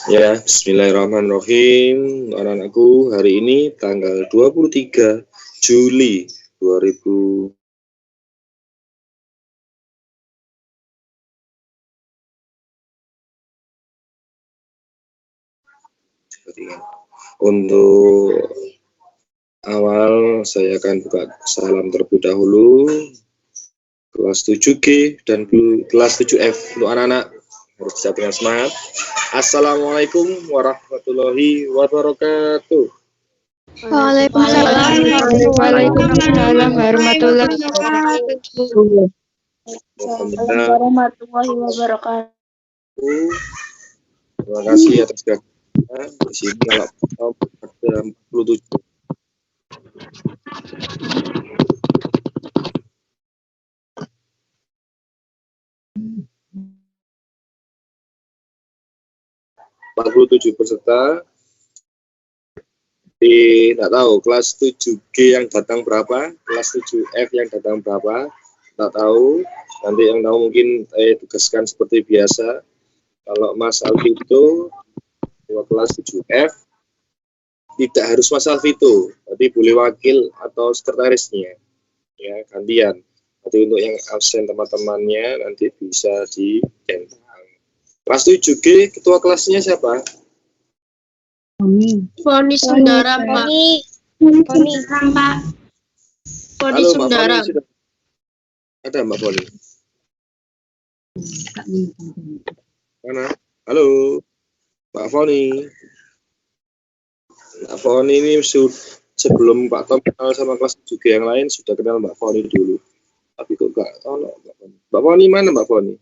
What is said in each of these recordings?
Ya, bismillahirrahmanirrahim. Anak-anakku, hari ini tanggal 23 Juli 2000. Untuk awal, saya akan buka salam terlebih dahulu. Kelas 7G dan kelas 7F untuk anak-anak harus bisa dengan semangat. Assalamualaikum warahmatullahi wabarakatuh. Waalaikumsalam warahmatullahi wabarakatuh. Warahmatullahi wabarakatuh. Terima kasih atas kehadirannya. Di sini kalau ada 47. Peserta. Tidak tahu kelas 7G yang datang berapa, kelas 7F yang datang berapa, tidak tahu. Nanti yang tahu mungkin tugaskan seperti biasa. Kalau Mas Alvito kelas 7F tidak harus Mas Alvito, tapi boleh wakil atau sekretarisnya, ya gantian. Nanti untuk yang absen teman-temannya nanti bisa dicentang. Kelas 7G ketua kelasnya siapa? Foni Sundara, Pak. Foni Pak. Foni Halo, Sundara. Mbak Foni. Ada Mbak Foni? Mana? Halo, Mbak Foni. Mbak Foni ini sebelum Pak Tom kenal sama kelas 7G yang lain sudah kenal Mbak Foni dulu. Tapi kok nggak tahu Mbak Foni. Mbak Foni mana Mbak Foni?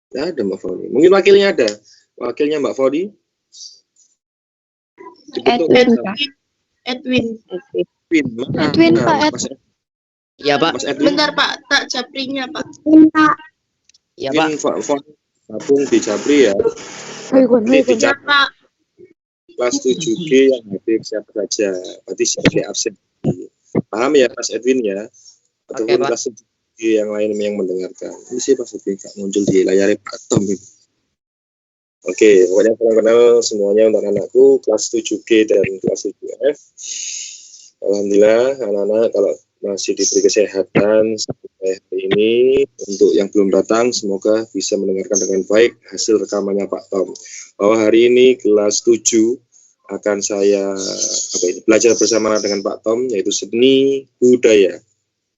Tidak ada Mbak Foni. Mungkin wakilnya ada. Wakilnya Mbak Foni. Edwin. Edwin, Pak. Ya, Pak. Mas Edwin. Bentar, Pak. Tak japrinya, Pak. Ya, Pak. Foni gabung di Japri ya. Ini di Japri. Pak. Kelas 7G yang hadir siapa saja. Berarti sebagai absen. Paham ya Mas Edwin ya? Ataupun Pak. kelas 7G yang lain yang mendengarkan. Ini sih Mas Edwin nggak muncul di layar Pak Tom ini. Oke, pokoknya kenal semuanya untuk anakku kelas 7G dan kelas 7F. Alhamdulillah anak-anak kalau masih diberi kesehatan sampai hari ini. Untuk yang belum datang semoga bisa mendengarkan dengan baik hasil rekamannya Pak Tom. Bahwa hari ini kelas 7 akan saya belajar bersama dengan Pak Tom, yaitu seni budaya.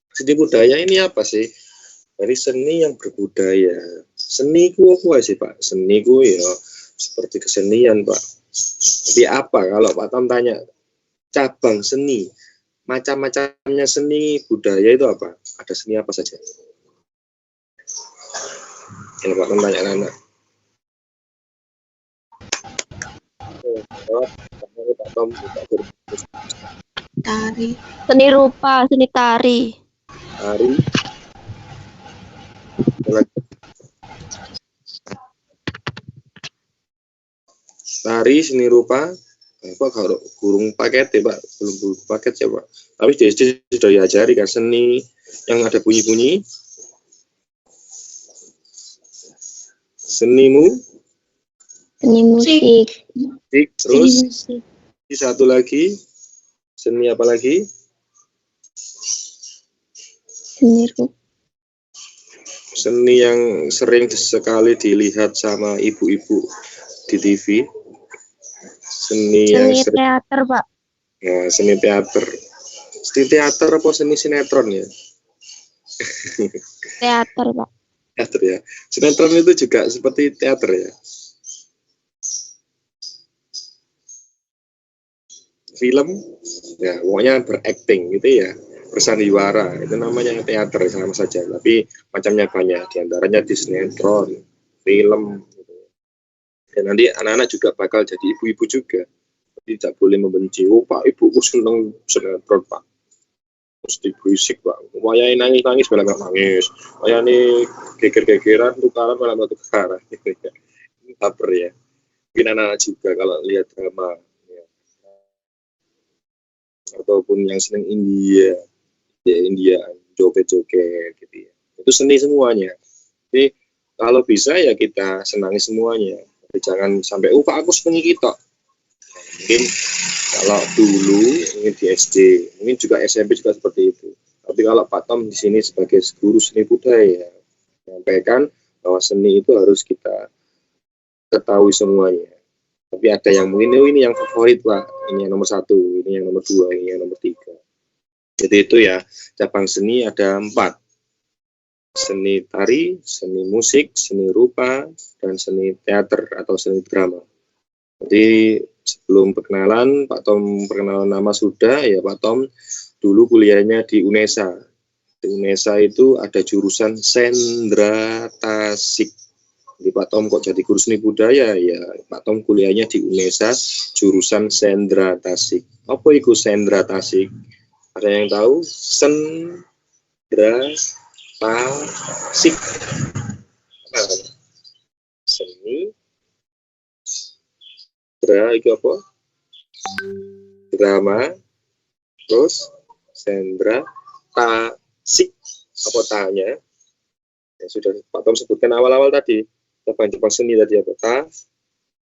Seni budaya ini apa sih? Dari seni yang berbudaya. Seni ku apa sih Pak? Seni ku ya seperti kesenian Pak. Jadi apa kalau Pak Tom tanya cabang seni, macam-macamnya seni budaya itu apa? Ada seni apa saja? Ya Pak Tom tanya anak. Pak Tom Tari. Seni rupa, seni tari. Tari. Tari, seni rupa. Pak kalau burung paket ya Pak, belum burung paket ya Pak. Tapi di SD sudah diajari kan seni yang ada bunyi-bunyi. Seni musik. Terus satu lagi seni apa lagi? Seni yang sering sekali dilihat sama ibu-ibu di TV. Seni yang sering... teater Pak. Ya, seni teater. Seni teater apa seni sinetron ya? Teater Pak. Teater ya. Sinetron itu juga seperti teater ya. Film ya pokoknya berakting gitu ya, bersandiwara, itu namanya teater sama saja, tapi macamnya banyak, diantaranya di sinetron, film gitu. Dan nanti anak-anak juga bakal jadi ibu-ibu juga, tidak boleh membenci. Oh Pak, ibuku seneng sinetron Pak, mesti berisik Pak, wayai nangis-nangis malah nggak nangis, wayai geger-gegeran tukaran malah nggak tukaran gitu ya. Ini baper ya, mungkin anak-anak juga kalau lihat drama ataupun yang seneng India, joget-joget gitu ya. Itu seni semuanya. Jadi kalau bisa ya kita senangi semuanya. Jadi jangan sampai Pak aku senangi kita. Mungkin kalau dulu mungkin di SD, mungkin juga SMP juga seperti itu. Tapi kalau Pak Tom di sini sebagai guru seni budaya menyampaikan bahwa seni itu harus kita ketahui semuanya. Tapi ada yang mungkin ini yang favorit Pak, ini yang nomor 1, ini yang nomor 2, ini yang nomor 3. Jadi itu ya, cabang seni ada 4. Seni tari, seni musik, seni rupa, dan seni teater atau seni drama. Jadi sebelum perkenalan, Pak Tom perkenalan nama sudah, ya Pak Tom dulu kuliahnya di UNESA. Di UNESA itu ada jurusan Sendra Tasik. Jadi Pak Tom kok jadi guru seni budaya, ya Pak Tom kuliahnya di UNESA jurusan Sendra Tasik. Apa itu Sendra Tasik? Ada yang tahu? Sendra Tasik. Apa? Seni itu apa? Drama, terus Sendra Tasik. Apa tanya? Ya sudah Pak Tom sebutkan awal-awal tadi. Cabang-cabang seni tadi apa?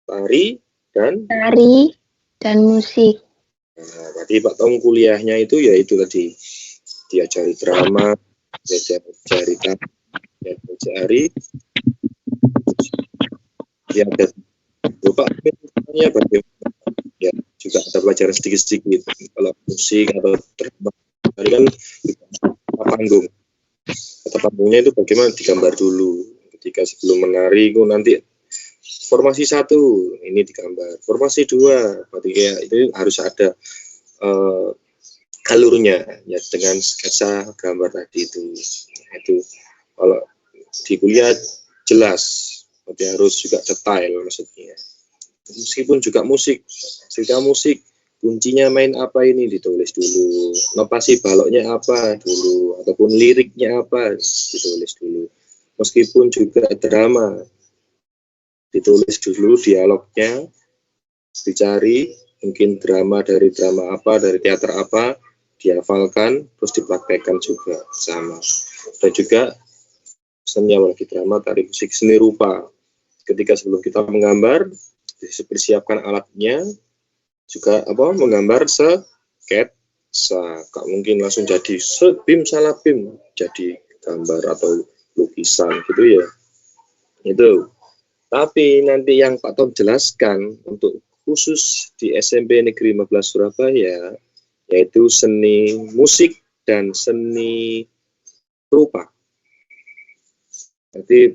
Tari dan musik. Nah, tadi Pak Tom kuliahnya itu ya itu tadi diajari drama, diajari tari, diajari ya ada Bapak ya bagaimana ya juga ada pelajaran sedikit-sedikit kalau musik atau drama tadi kan panggung atau panggungnya itu bagaimana digambar dulu ketika sebelum menari itu nanti formasi 1 ini digambar, formasi 2 berarti ya itu harus ada alurnya ya dengan sketsa gambar tadi itu kalau di kuliah jelas tapi harus juga detail maksudnya. Meskipun juga musik, cerita musik kuncinya main apa ini ditulis dulu, notasi baloknya apa dulu, ataupun liriknya apa ditulis dulu. Meskipun juga drama ditulis dulu dialognya, dicari mungkin drama dari drama apa, dari teater apa, dihafalkan, terus dipraktekkan juga sama. Dan juga seni apalagi drama, tari, musik, seni rupa. Ketika sebelum kita menggambar, dipersiapkan alatnya, juga menggambar sketsa, gak mungkin langsung jadi sebim salah bim, jadi gambar atau lukisan gitu ya. Itu. Tapi nanti yang Pak Tom jelaskan untuk khusus di SMP Negeri 15 Surabaya, yaitu seni musik dan seni rupa. Jadi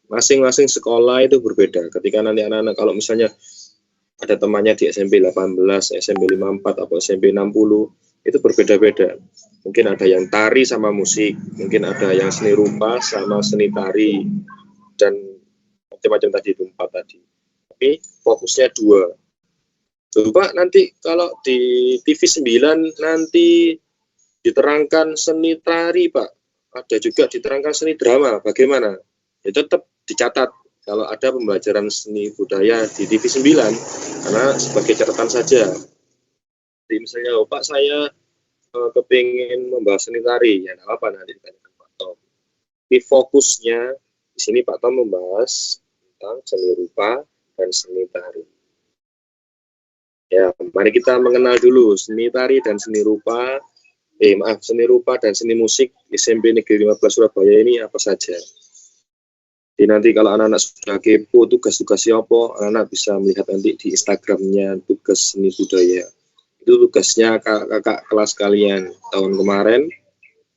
masing-masing sekolah itu berbeda. Ketika nanti anak-anak kalau misalnya ada temannya di SMP 18, SMP 54, atau SMP 60, itu berbeda-beda. Mungkin ada yang tari sama musik, mungkin ada yang seni rupa sama seni tari, dan macam-macam tadi itu 4 tadi. Tapi fokusnya 2. Coba nanti kalau di TV 9 nanti diterangkan seni tari Pak, ada juga diterangkan seni drama, bagaimana? Ya tetap dicatat kalau ada pembelajaran seni budaya di TV 9 karena sebagai catatan saja. Jadi misalnya Pak saya kepingin membahas seni tari, ya apa nanti ditanyakan Pak Tom. Tapi fokusnya di sini Pak Tom membahas tentang seni rupa dan seni tari. Ya, mari kita mengenal dulu seni tari dan seni rupa. Seni rupa dan seni musik SMP Negeri 15 Surabaya ini apa saja. Jadi nanti kalau anak-anak sudah kepo tugas-tugasnya apa, anak-anak bisa melihat nanti di Instagramnya tugas seni budaya. Itu tugasnya kakak kelas kalian tahun kemarin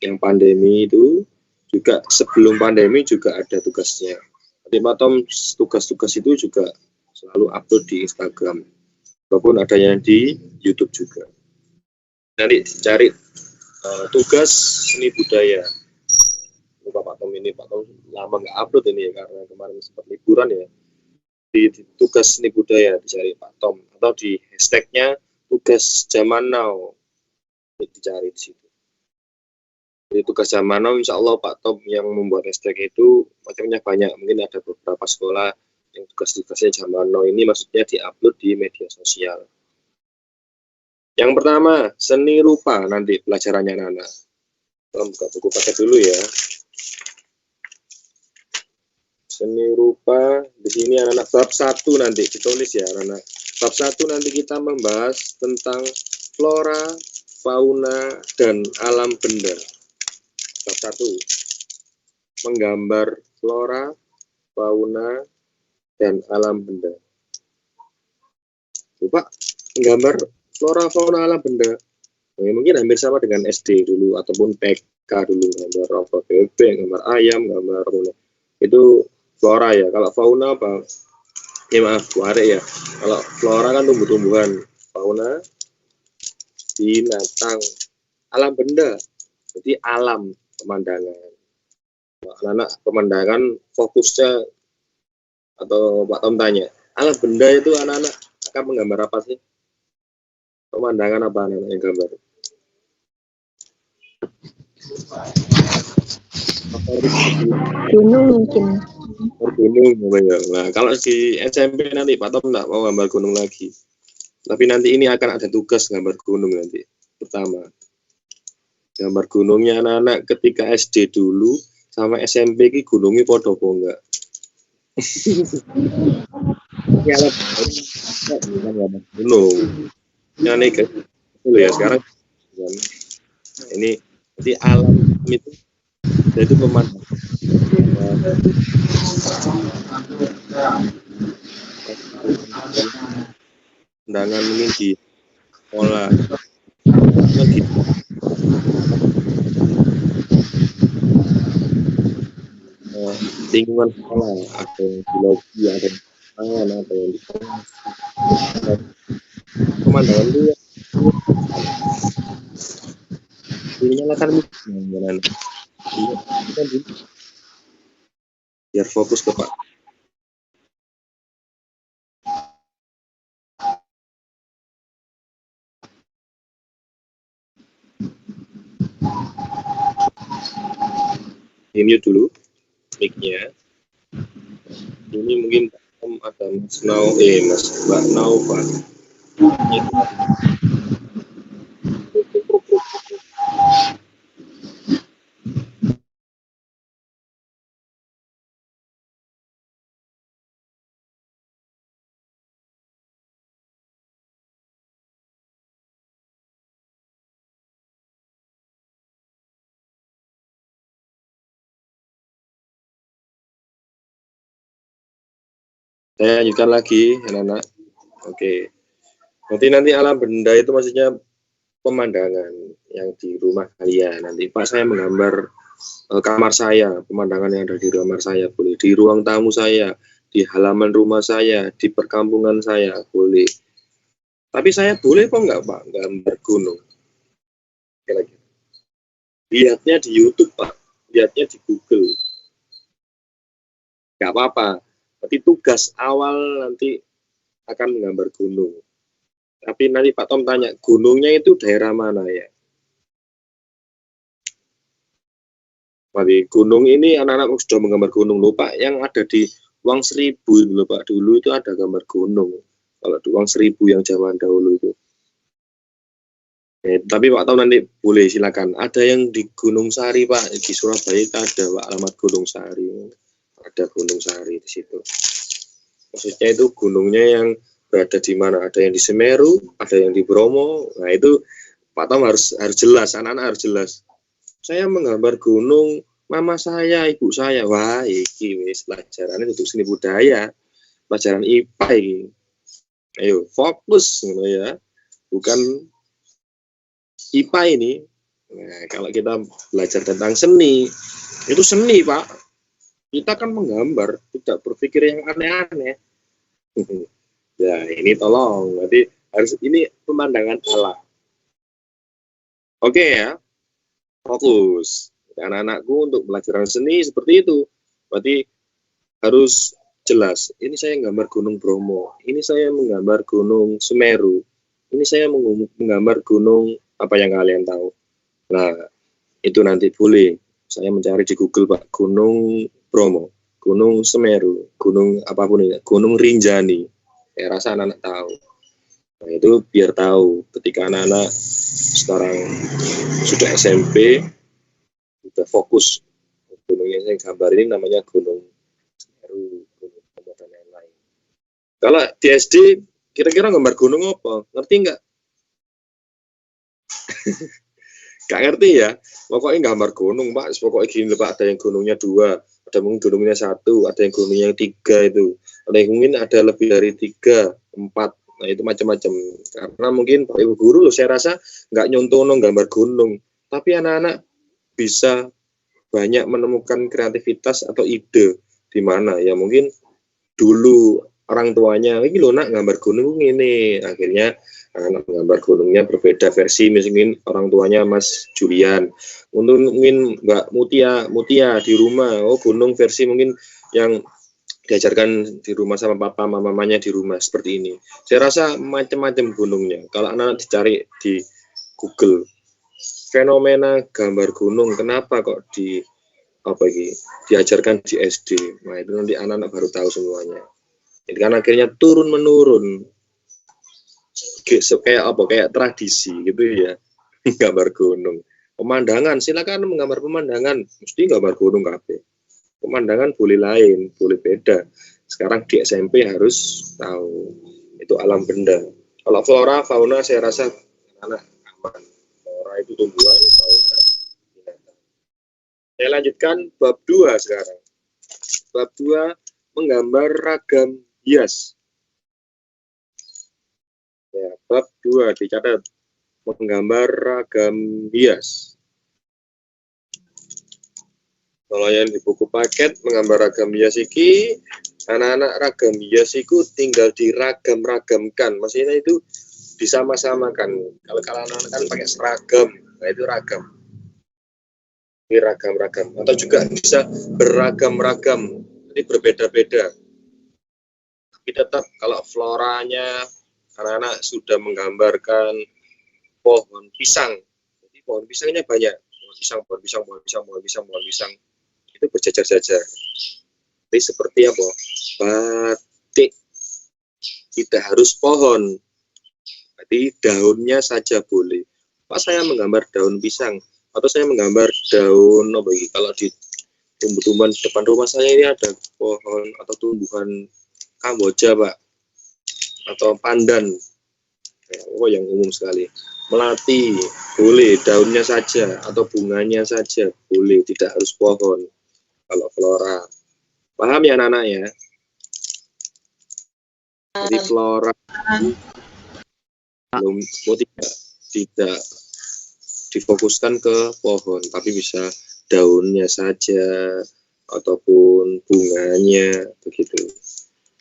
yang pandemi itu, juga sebelum pandemi juga ada tugasnya. Nanti Pak Tom tugas-tugas itu juga selalu upload di Instagram, walaupun ada yang di YouTube juga. Nanti dicari tugas seni budaya. Pak Tom ini, Pak Tom lama nggak upload ini ya, karena kemarin sempat liburan ya. Di tugas seni budaya dicari Pak Tom, atau di hashtagnya tugas zaman now dicari di situ. Jadi tugas zaman now, insya Allah Pak Tom yang membuat hashtag itu macamnya banyak. Mungkin ada beberapa sekolah yang tugas-tugasnya zaman now ini maksudnya diupload di media sosial. Yang pertama, seni rupa nanti pelajarannya anak-anak. Buka buku paket dulu ya. Seni rupa di sini anak-anak bab 1 nanti ditulis ya anak-anak. Bab 1 nanti kita membahas tentang flora, fauna, dan alam benda. Bab 1 menggambar flora, fauna, dan alam benda. Coba menggambar flora, fauna, alam benda. Mungkin hampir sama dengan SD dulu ataupun TK dulu, gambar apa bebek, gambar ayam, gambar itu flora ya. Kalau fauna apa? Ya maaf, warek ya. Kalau flora kan tumbuh-tumbuhan, fauna binatang, alam benda. Jadi alam pemandangan. Anak-anak pemandangan fokusnya atau Pak Tom tanya, alam benda itu anak-anak akan menggambar apa sih? Pemandangan apa anak-anak yang gambar? Gunung mungkin. Gunung. Nah, kalau di SMP nanti Pak Tom nggak mau gambar gunung lagi. Tapi nanti ini akan ada tugas gambar gunung nanti. Pertama, gambar gunungnya anak-anak ketika SD dulu sama SMP ki gunungnya podo apa enggak? Ya, gunung. Yang negatif dulu ya sekarang. Ini jadi alam itu jadi pemandangan. Pemandangan ini di sekolah gitu. Lingkungan sekolah ada yang biologi, ada yang pangan, ada yang di pemandangan itu ya dinyalakan mikrofon biar fokus ke Pak. Mute dulu mic-nya. Ini mungkin ada Mas Mbak Naufa. Saya lanjutkan lagi, anak-anak. Oke. Nanti alam benda itu maksudnya pemandangan yang di rumah kalian. Nanti Pak saya menggambar kamar saya, pemandangan yang ada di kamar saya boleh, di ruang tamu saya, di halaman rumah saya, di perkampungan saya boleh. Tapi saya boleh kok enggak Pak gambar gunung? Oke, lagi. Lihatnya di YouTube Pak, lihatnya di Google. Enggak apa-apa. Tapi tugas awal nanti akan menggambar gunung. Tapi nanti Pak Tom tanya, gunungnya itu daerah mana ya? Jadi gunung ini anak-anak sudah menggambar gunung loh Pak, yang ada di Uang Seribu loh Pak, dulu itu ada gambar gunung. Kalau di Uang Seribu yang zaman dahulu itu. Tapi Pak Tom nanti boleh silakan. Ada yang di Gunung Sari Pak, di Surabaya ada Pak, alamat Gunung Sari. Ada Gunung Sari di situ. Maksudnya itu gunungnya yang berada di mana? Ada yang di Semeru, ada yang di Bromo. Nah itu Pak Tom harus jelas, anak-anak harus jelas. Saya menggambar gunung mama saya, ibu saya. Wah, iki wis pelajarannya untuk seni budaya, pelajaran IPA ini. Ayo fokus, gitu ya. Bukan IPA ini. Nah, kalau kita belajar tentang seni, itu seni Pak. Kita kan menggambar, tidak berpikir yang aneh-aneh. Ya, ini tolong. Berarti harus ini pemandangan alam. Oke ya. Fokus. Anak-anakku untuk pelajaran seni seperti itu. Berarti harus jelas. Ini saya menggambar Gunung Bromo. Ini saya menggambar Gunung Semeru. Ini saya menggambar gunung apa yang kalian tahu. Nah, itu nanti boleh. Saya mencari di Google Pak, Gunung Bromo, Gunung Semeru, gunung apapun itu, Gunung Rinjani. Saya rasa anak-anak tahu. Nah, itu biar tahu ketika anak-anak sekarang sudah SMP, sudah fokus. Gunung yang saya gambar ini namanya Gunung Semeru. Kalau di SD kira-kira gambar gunung apa? Ngerti nggak? Gak ngerti ya. Pokoknya gambar gunung, Pak. Pokoknya gini, Pak. Ada yang gunungnya 2, ada mungkin gunungnya 1, ada yang gunungnya 3 itu. Ada yang mungkin ada lebih dari 3, 4. Nah, itu macam-macam. Karena mungkin Pak Ibu Guru loh, saya rasa nggak nyontono gambar gunung. Tapi anak-anak bisa banyak menemukan kreativitas atau ide di mana ya mungkin dulu orang tuanya ini loh nak gambar gunung ini, akhirnya anak gambar gunungnya berbeda versi, mungkin orang tuanya Mas Julian, mungkin Mbak Mutia di rumah, oh gunung versi mungkin yang diajarkan di rumah sama papa mamanya di rumah seperti ini. Saya rasa macam-macam gunungnya. Kalau anak-anak dicari di Google fenomena gambar gunung, kenapa kok diajarkan di SD? Nah itu nanti anak-anak baru tahu semuanya. Ini kan akhirnya turun menurun, kayak tradisi gitu ya. Gambar gunung, pemandangan, silakan menggambar pemandangan, mesti gambar gunung kafe. Pemandangan boleh lain, boleh beda. Sekarang di SMP harus tahu itu alam benda. Kalau flora fauna saya rasa anak aman. Flora itu tumbuhan, fauna binatang. Saya lanjutkan bab 2 sekarang. Bab 2 menggambar ragam hias. Ya, bab 2 dicatat menggambar ragam hias. Kalau yang di buku paket menggambar ragam hias iki, anak-anak ragam hias itu tinggal diragam-ragamkan. Maksudnya itu disama-samakan. Kalau anak-anak kan pakai seragam, nah itu ragam. Ini ragam-ragam. Atau juga bisa beragam-ragam, jadi berbeda-beda. Tapi tetap kalau floranya anak-anak sudah menggambarkan pohon pisang. Jadi pohon pisangnya banyak. Pohon pisang. Itu berjajar-jajar. Tapi seperti apa? Batik. Tidak harus pohon. Jadi daunnya saja boleh. Pak saya menggambar daun pisang atau saya menggambar daun apa ini? Kalau di tumbuh-tumbuhan depan rumah saya ini ada pohon atau tumbuhan kamboja, Pak. Atau pandan. Oh yang umum sekali. Melati boleh, daunnya saja atau bunganya saja boleh, tidak harus pohon. Kalau flora, paham ya anak-anak ya? Jadi flora belum tidak difokuskan ke pohon, tapi bisa daunnya saja ataupun bunganya begitu.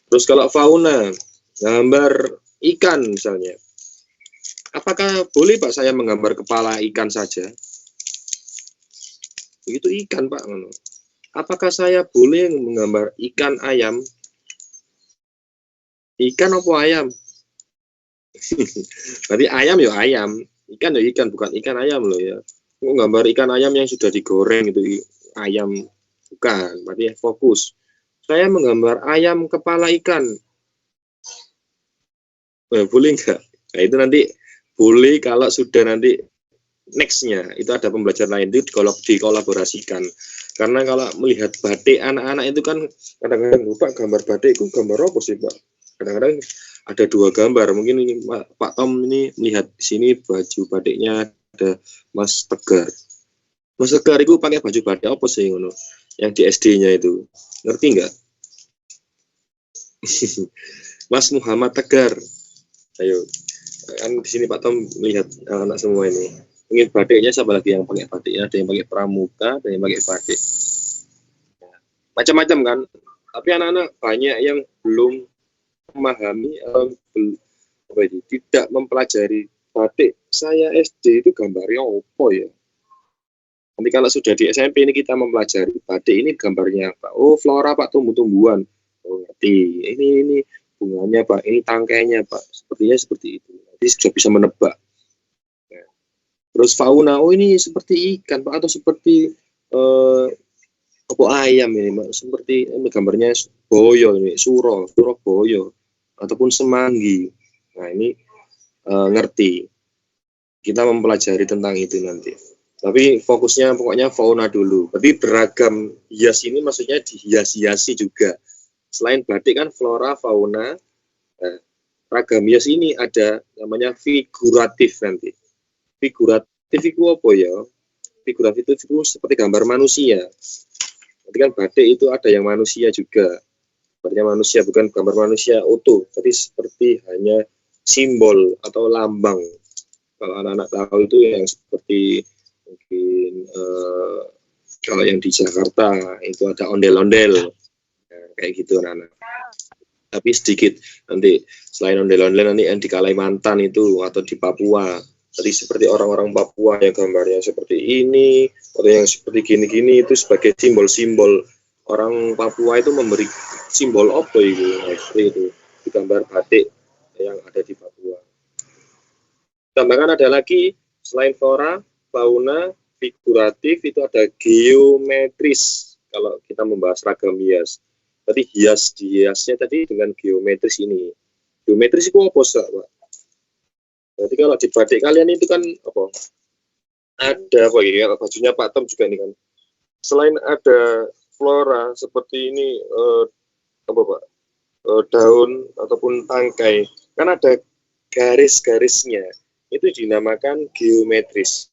Terus kalau fauna, gambar ikan misalnya. Apakah boleh Pak saya menggambar kepala ikan saja? Begitu ikan Pak. Apakah saya boleh menggambar ikan ayam? Ikan apa ayam? Berarti ayam ya ayam, ikan ya ikan, bukan ikan ayam loh ya. Menggambar ikan ayam yang sudah digoreng itu ayam, bukan. Berarti fokus. Saya menggambar ayam kepala ikan. Boleh nggak? Nah itu nanti boleh kalau sudah nanti nextnya itu ada pembelajaran lain itu dikolaborasikan. Karena kalau melihat batik anak-anak itu kan kadang-kadang lupa gambar batik itu gambar apa sih Pak? Kadang-kadang ada 2 gambar. Mungkin ini Pak Tom ini melihat di sini baju batiknya ada Mas Tegar. Mas Tegar itu pakai baju batik apa sih ngono? Yang di SD-nya itu ngerti nggak? Mas Muhammad Tegar. Ayo, kan di sini Pak Tom melihat anak semua ini. Mungkin batiknya siapa lagi yang pakai batiknya? Ada yang pakai pramuka, ada yang pakai batik. Macam-macam kan. Tapi anak-anak banyak yang belum memahami tidak mempelajari batik. Saya SD itu gambarnya apa ya? Nanti kalau sudah di SMP ini kita mempelajari batik ini gambarnya apa? Oh flora Pak, tumbuh-tumbuhan. Oh ngerti. Ini bunganya Pak, ini tangkainya Pak. Sepertinya seperti itu. Nanti sudah bisa menebak. Nah, terus fauna, oh ini seperti ikan Pak, atau seperti apa ayam ini Pak. Seperti ini gambarnya boyo ini, suro boyo ataupun semanggi. Nah ini ngerti. Kita mempelajari tentang itu nanti. Tapi fokusnya pokoknya fauna dulu. Berarti beragam hias ini maksudnya dihias-hiasi juga. Selain batik kan flora, fauna, ragam hias ini ada namanya figuratif nanti. Figuratif itu apa ya? Figuratif itu seperti gambar manusia. Nanti kan batik itu ada yang manusia juga. Gambarnya manusia, bukan gambar manusia utuh, tapi seperti hanya simbol atau lambang. Kalau anak-anak tahu itu yang seperti mungkin kalau yang di Jakarta itu ada ondel-ondel, nah, kayak gitu anak-anak. Tapi sedikit nanti selain ondel-ondel nanti yang di Kalimantan itu atau di Papua, tadi seperti orang-orang Papua yang gambarnya seperti ini atau yang seperti gini-gini itu sebagai simbol-simbol. Orang Papua itu memberi simbol apa itu, nah, seperti itu di gambar batik yang ada di Papua. Tambahkan ada lagi selain flora, fauna, figuratif itu ada geometris. Kalau kita membahas ragam hias, tadi hiasnya tadi dengan geometris ini. Geometris itu apa sih, Pak? Jadi kalau di batik kalian itu kan apa? Ada apa ya? Bajunya Pak Tom juga ini kan. Selain ada flora seperti ini apa Pak? Daun ataupun tangkai, kan ada garis-garisnya. Itu dinamakan geometris.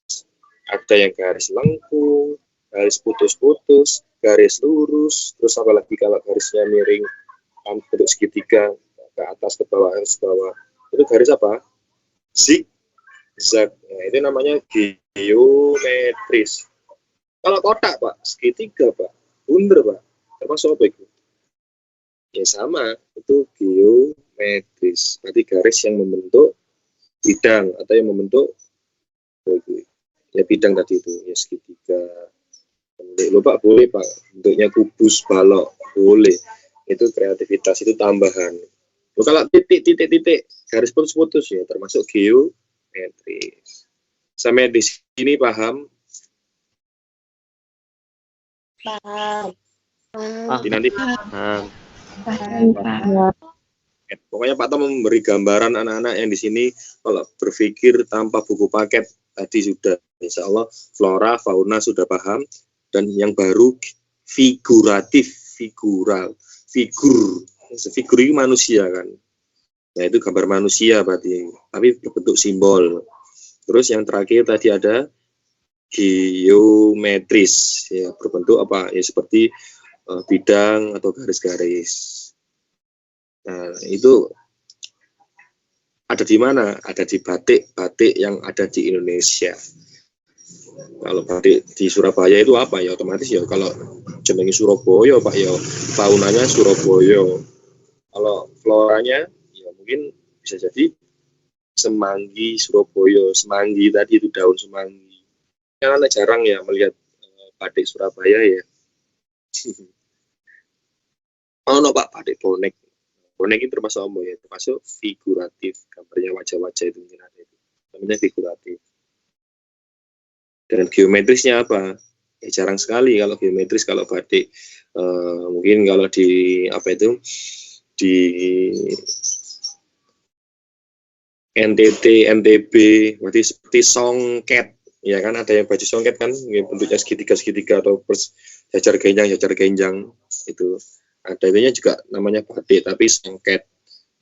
Ada yang garis lengkung, garis putus-putus, garis lurus, terus apalagi kalau garisnya miring bentuk segitiga ke atas ke bawah ke bawah. Itu garis apa? Zigzag. Nah, itu namanya geometris. Kalau kotak Pak, segitiga Pak, bundar Pak, termasuk apa itu? Ya sama, itu geometris. Berarti garis yang membentuk bidang atau yang membentuk ya bidang tadi itu ya segitiga. Loh Pak, boleh Pak, bentuknya kubus, balok, boleh. Itu kreativitas, itu tambahan. Loh, kalau titik-titik garis putus-putus ya termasuk geometris. Sampai di sini paham? Paham. Nanti paham. Pokoknya Pak Tom memberi gambaran anak-anak yang di sini kalau berpikir tanpa buku paket tadi sudah, insya Allah flora, fauna sudah paham, dan yang baru figuratif, figur ini manusia kan, nah itu gambar manusia berarti, tapi berbentuk simbol. Terus yang terakhir tadi ada geometris, ya berbentuk apa ya seperti bidang atau garis-garis. Nah, itu ada di mana? Ada di batik-batik yang ada di Indonesia. Kalau batik di Surabaya itu apa ya? Otomatis ya kalau jenenge Surabaya Pak ya, faunanya Surabaya. Kalau floranya ya mungkin bisa jadi semanggi Surabaya. Semanggi tadi itu daun semanggi. Karena jarang ya melihat batik Surabaya ya. Oh no Pak, batik bonek. Bonek itu termasuk apa ya? Termasuk figuratif, gambarnya wajah-wajah itu mungkin ada itu. Namanya figuratif. Dan geometrisnya apa? Ya jarang sekali kalau geometris kalau batik. Mungkin kalau di apa itu di NTT, NTB, berarti seperti songket. Ya kan ada yang baju songket kan, bentuknya segitiga-segitiga atau jajar genjang itu. Ada itunya juga namanya batik, tapi songket.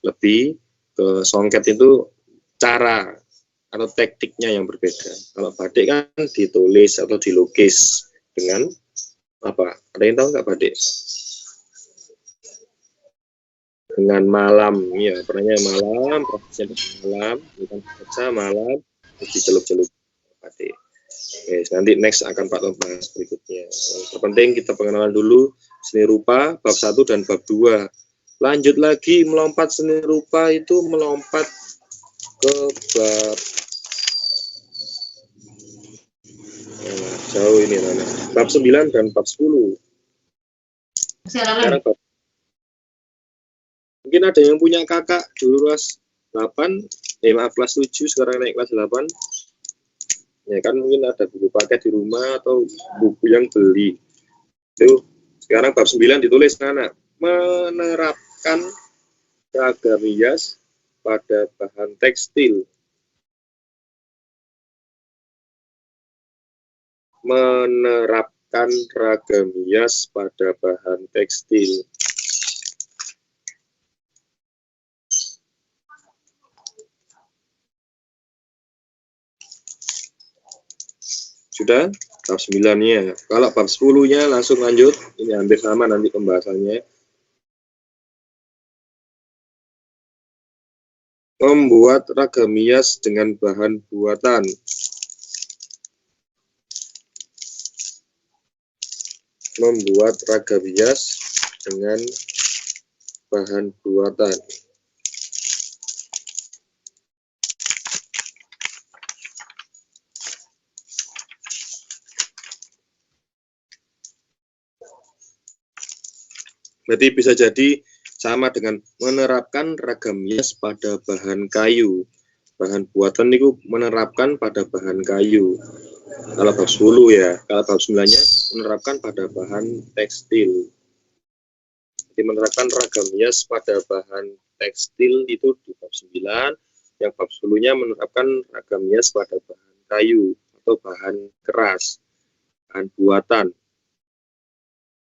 Lebih ke songket itu cara atau tekniknya yang berbeda. Kalau batik kan ditulis atau dilukis dengan apa? Ada yang tahu nggak batik? Dengan malam, ya pernahnya malam, prosesnya malam, bukan baca malam, terus dicelup-celup batik. Oke, nanti next akan Pak Tom bahas berikutnya. Yang terpenting kita pengenalan dulu seni rupa bab 1 dan bab 2. Lanjut lagi melompat seni rupa itu melompat ke bab jauh ini bab 9 dan bab 10. Sekarang bab, mungkin ada yang punya kakak dulu kelas 8, kelas 7 sekarang naik kelas 8. Ya kan mungkin ada buku paket di rumah atau buku yang beli. Itu sekarang bab 9 ditulis anak, menerapkan ragam hias pada bahan tekstil. Menerapkan ragam hias pada bahan tekstil. Sudah? Bab 9-nya. Kalau bab 10-nya langsung lanjut. Ini hampir sama nanti pembahasannya. Membuat ragam hias dengan bahan buatan. Membuat ragam hias dengan bahan buatan. Berarti bisa jadi sama dengan menerapkan ragam hias pada bahan kayu. Bahan buatan itu menerapkan pada bahan kayu. Kalau bab 10 ya, kalau bab 9-nya menerapkan pada bahan tekstil. Jadi menerapkan ragam hias pada bahan tekstil itu di bab 9, yang bab 10-nya menerapkan ragam hias pada bahan kayu atau bahan keras, bahan buatan.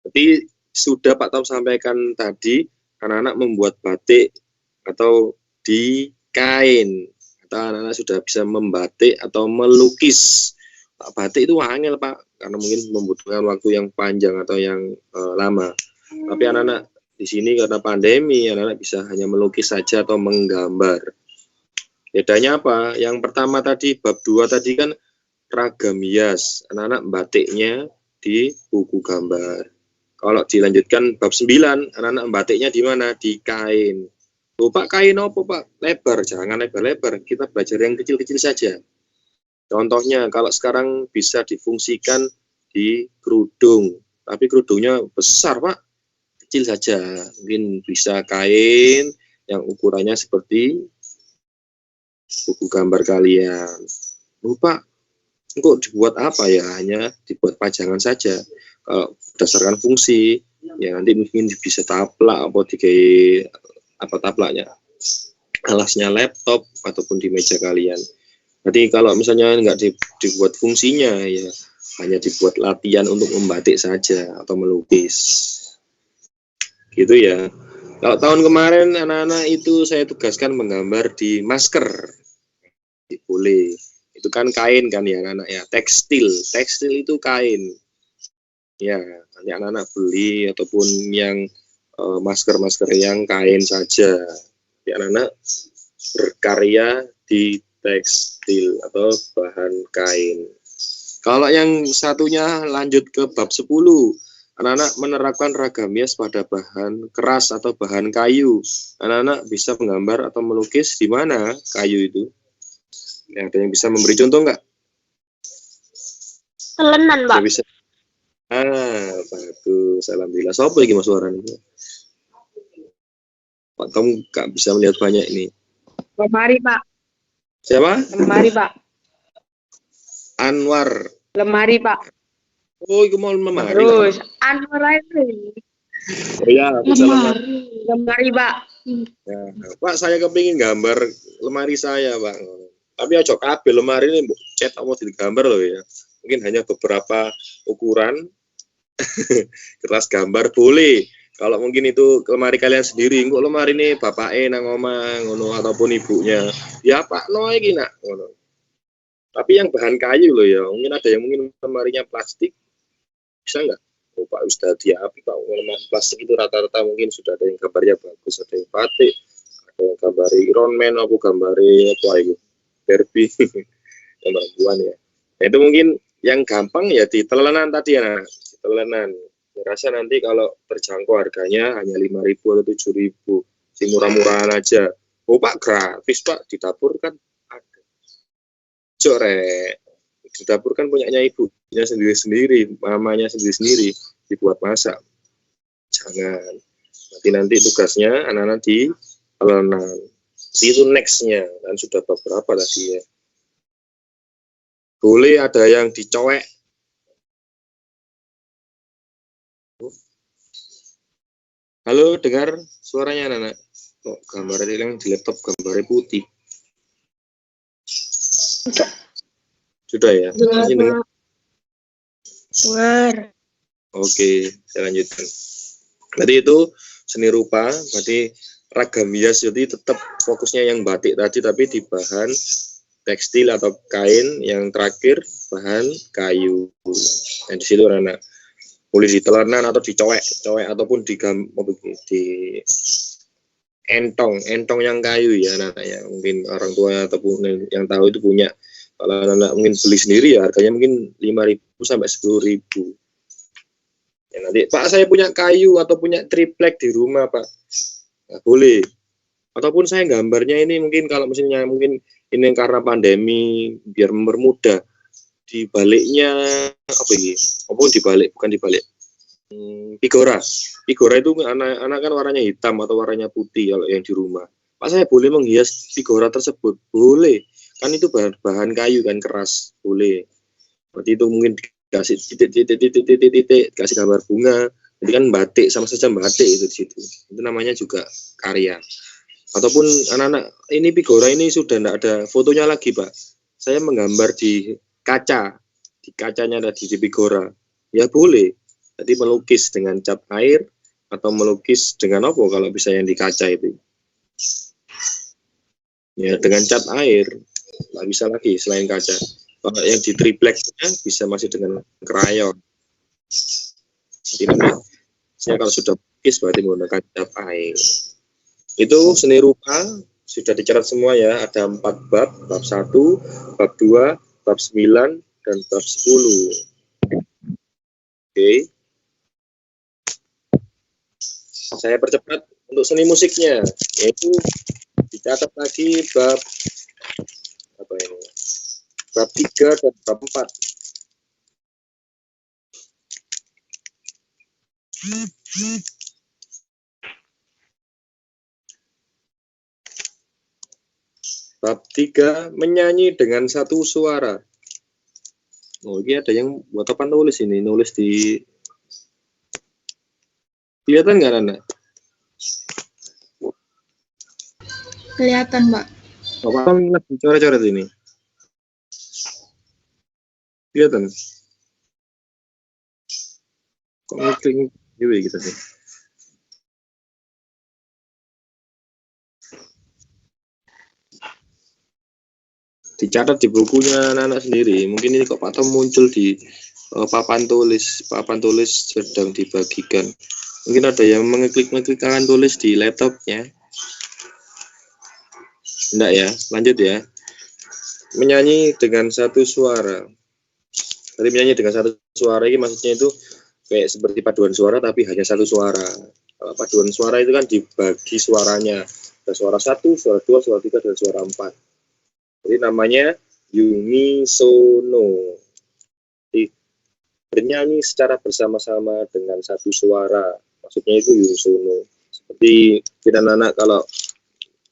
Jadi sudah Pak Tom sampaikan tadi, anak-anak membuat batik atau di kain, atau anak-anak sudah bisa membatik atau melukis. Pak, batik itu angel Pak, karena mungkin membutuhkan waktu yang panjang atau yang lama. Tapi anak-anak di sini karena pandemi, anak-anak bisa hanya melukis saja atau menggambar. Bedanya apa? Yang pertama tadi, bab 2 tadi kan ragam hias, anak-anak batiknya di buku gambar. Kalau dilanjutkan bab 9, anak-anak batiknya di mana? Di kain. Loh, Pak, kain apa Pak? Lebar, jangan lebar-lebar. Kita belajar yang kecil-kecil saja. Contohnya, kalau sekarang bisa difungsikan di kerudung. Tapi kerudungnya besar Pak. Kecil saja. Mungkin bisa kain yang ukurannya seperti buku gambar kalian. Loh, Pak, kok dibuat apa ya? Hanya dibuat pajangan saja. Kalau berdasarkan fungsi, ya nanti mungkin bisa taplak apa dikai apa taplaknya, alasnya laptop ataupun di meja kalian. Jadi kalau misalnya nggak dibuat fungsinya, ya hanya dibuat latihan untuk membatik saja atau melukis, gitu ya. Kalau tahun kemarin anak-anak itu saya tugaskan menggambar di masker, boleh. Itu kan kain kan ya anak-anak ya, tekstil itu kain. Ya, nanti anak-anak beli ataupun yang masker-masker yang kain saja. Jadi anak-anak berkarya di tekstil atau bahan kain. Kalau yang satunya lanjut ke bab 10, anak-anak menerapkan ragam hias pada bahan keras atau bahan kayu. Anak-anak bisa menggambar atau melukis di mana kayu itu? Ya, ada yang bisa memberi contoh nggak? Telenan, Pak. Bisa. Bagus. Alhamdulillah. Siapa lagi mas suaranya? Pak, kamu gak bisa melihat banyak ini. Lemari, Pak. Siapa? Lemari, Pak. Anwar. Lemari, Pak. Oh, itu mau lemari. Terus, Anwar itu. Oh ya, bisa lemari. Lemari, Pak. Ya, Pak, saya kepingin gambar lemari saya, Pak. Tapi aja kabel lemari ini cat apa digambar loh ya. Mungkin hanya beberapa ukuran kertas gambar boleh. Kalau mungkin itu lemari kalian sendiri, kok lemari ini bapaknya nang omah ngono ataupun ibunya. Ya Pak, no iki nak ngono. Tapi yang bahan kayu loh ya. Mungkin ada yang mungkin lemarinya plastik. Bisa nggak? Oh, Pak Ustadz, ya api Pak, lemari plastik itu rata-rata mungkin sudah ada yang gambarnya bagus, ada yang batik, ada yang gambar Iron Man, aku gambar apa itu Barbie, gambar perempuan ya. Nah, itu mungkin yang gampang ya di telenan tadi ya, telenan. Saya rasa nanti kalau terjangkau harganya hanya 5.000 atau 7.000, si murah-murahan aja. Oh Pak, gratis Pak, di dapur kan ada. Corek, di dapur kan punyanya ibunya sendiri-sendiri, mamanya sendiri-sendiri, dibuat masak. Jangan. Nanti tugasnya anak-anak di telenan. Itu nextnya, dan sudah beberapa tadi ya. Boleh ada yang dicowek. Halo, dengar suaranya anak-anak? Kok gambarnya yang di laptop gambarnya putih? Sudah ya? Masih dengar? Dengar. Oke, saya lanjutkan. Berarti itu seni rupa, berarti ragam hias jadi tetap fokusnya yang batik tadi, tapi di bahan tekstil atau kain, yang terakhir bahan kayu. Dan di situ anak boleh ditelanan atau dicowek ataupun di entong yang kayu ya anak ya. Mungkin orang tua ataupun yang tahu itu punya. Kalau anak mungkin beli sendiri ya harganya mungkin 5.000 sampai 10.000. Ya, nanti Pak saya punya kayu atau punya triplek di rumah Pak, ya, boleh. Ataupun saya gambarnya ini mungkin kalau misalnya mungkin ini karena pandemi biar mempermudah dibaliknya apa ini? Maupun dibalik bukan dibalik. Figura itu anak-anak kan warnanya hitam atau warnanya putih kalau yang di rumah. Pak saya boleh menghias figura tersebut? Boleh. Kan itu bahan kayu kan keras, boleh. Berarti itu mungkin kasih titik, kasih gambar bunga, jadi kan batik sama saja batik itu di situ. Itu namanya juga karya. Ataupun anak-anak ini figura ini sudah tidak ada fotonya lagi Pak. Saya menggambar di kacanya ada di figura. Ya boleh. Jadi melukis dengan cat air atau melukis dengan apa kalau bisa yang di kaca itu. Ya dengan cat air nggak bisa lagi selain kaca. Kalau yang di triplexnya bisa masih dengan krayon. Jadi nanti saya kalau sudah lukis berarti menggunakan cat air. Itu seni rupa sudah dicatat semua ya. Ada 4 bab, bab 1, bab 2, bab 9, dan bab 10. Oke. Saya percepat untuk seni musiknya, yaitu dicatat lagi bab apa ini? Bab 3 dan bab 4. Bab 3 menyanyi dengan satu suara. Oh, ini ada yang buat apa nulis ini? Nulis di kelihatan nggak Nana? Kelihatan, Mbak. Bapak lagi coret-coret ini. Kelihatan? Kok ngeklik gitu kita sih? Dicatat di bukunya anak-anak sendiri. Mungkin ini kok Pak Tom muncul di papan tulis sedang dibagikan. Mungkin ada yang mengeklik kanan tulis di laptopnya. Enggak ya, lanjut ya. Menyanyi dengan satu suara. Jadi menyanyi dengan satu suara ini maksudnya itu kayak seperti paduan suara tapi hanya satu suara. Kalau paduan suara itu kan dibagi suaranya. Ada suara 1, suara 2, suara 3, dan suara 4. Jadi namanya unisono. Jadi bernyanyi secara bersama-sama dengan satu suara. Maksudnya itu unisono. Seperti kita anak kalau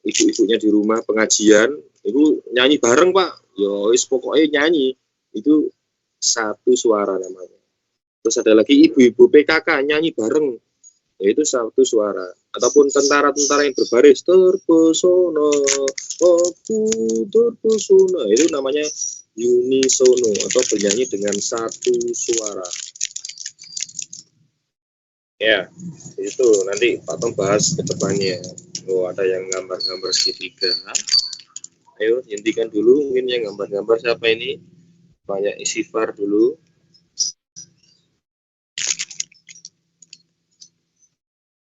ibu-ibunya di rumah pengajian itu nyanyi bareng Pak, wis pokoknya nyanyi itu satu suara namanya. Terus ada lagi ibu-ibu PKK nyanyi bareng, yaitu satu suara. Ataupun tentara-tentara yang berbaris terpesona, aku terpesona, itu namanya unisono atau bernyanyi dengan satu suara. Ya, itu nanti Pak Tom bahas ke depannya. Oh, ada yang gambar-gambar segitiga. Ayo, hentikan dulu. Mungkin yang gambar-gambar siapa ini? Banyak istighfar dulu.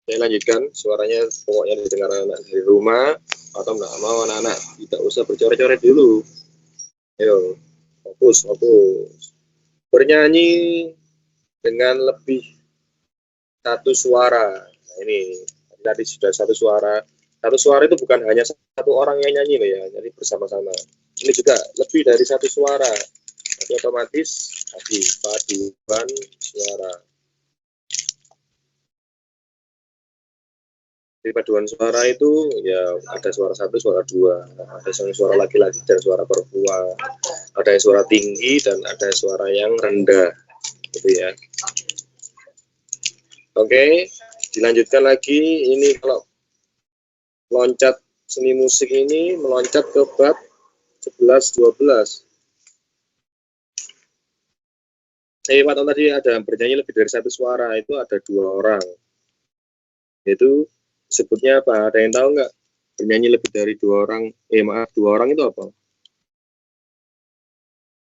Saya lanjutkan. Suaranya pokoknya didengar anak dari rumah. Atau nggak mau anak-anak tidak usah bercoret-coret dulu. Ayo, fokus. Bernyanyi dengan lebih satu suara. Nah, ini tadi sudah satu suara. Satu suara itu bukan hanya satu orang yang nyanyi loh ya, jadi bersama-sama. Ini juga lebih dari satu suara. Jadi otomatis tadi paduan suara. Di paduan suara itu ya ada suara 1, suara 2, ada suara laki-laki dan suara perempuan, ada suara tinggi dan ada suara yang rendah, gitu ya. Oke, dilanjutkan lagi. Ini kalau loncat seni musik ini meloncat ke bab 11-12. Pak Tom tadi ada bernyanyi lebih dari satu suara, itu ada 2 orang. Itu sebutnya apa? Ada yang tahu nggak? Bernyanyi lebih dari 2 orang. 2 orang itu apa?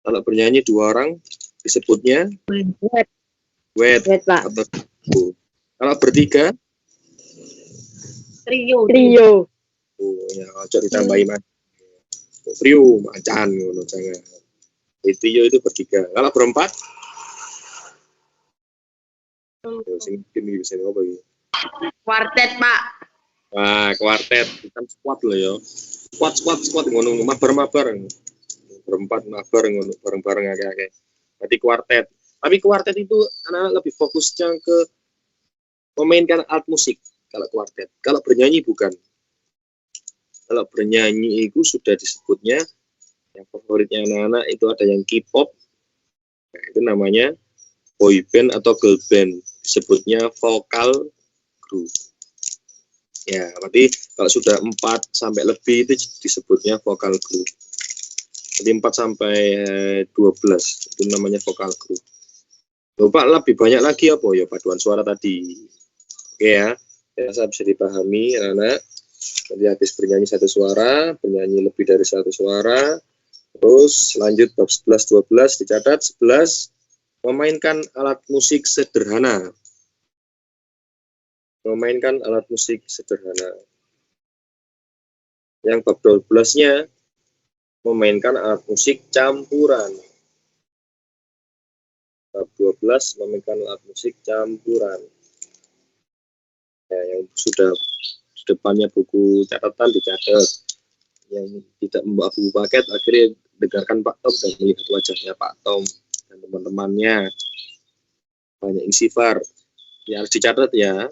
Kalau bernyanyi 2 orang disebutnya Duet. duet Duet, Pak. atau duo. Kalau bertiga, Trio. ya ojo ditambahi mas. Trio macan ngono jangan. Trio itu bertiga. Kalau berempat, sing tim bisa apa iki? Quartet, Pak. Wah, kuartet bukan squad loh ya. Squad ngono mabar. Berempat mabar ngono bareng-bareng akeh-akeh. Berarti kuartet. Tapi kuartet itu anak-anak lebih fokusnya ke memainkan alat musik kalau kuartet. Kalau bernyanyi bukan. Kalau bernyanyi itu sudah disebutnya yang favoritnya anak-anak itu ada yang K-pop. Nah, itu namanya boy band atau girl band. Disebutnya vokal group. Ya, berarti kalau sudah 4 sampai lebih itu disebutnya vokal group. Jadi 4 sampai 12 itu namanya vokal group. Bapak lebih banyak lagi apa ya paduan suara tadi. Oke ya, saya bisa dipahami anak. Nanti habis bernyanyi 1 suara, bernyanyi lebih dari 1 suara. Terus lanjut bab 11 12 dicatat 11 memainkan alat musik sederhana. Memainkan alat musik sederhana. Yang bab 12-nya memainkan alat musik campuran. Bab 12 memainkan alat musik campuran. Ya, yang sudah di depannya buku catatan dicatat. Yang tidak membawa buku paket akhirnya dengarkan Pak Tom dan melihat wajahnya Pak Tom dan teman-temannya. Banyak istighfar. Ya harus dicatat ya.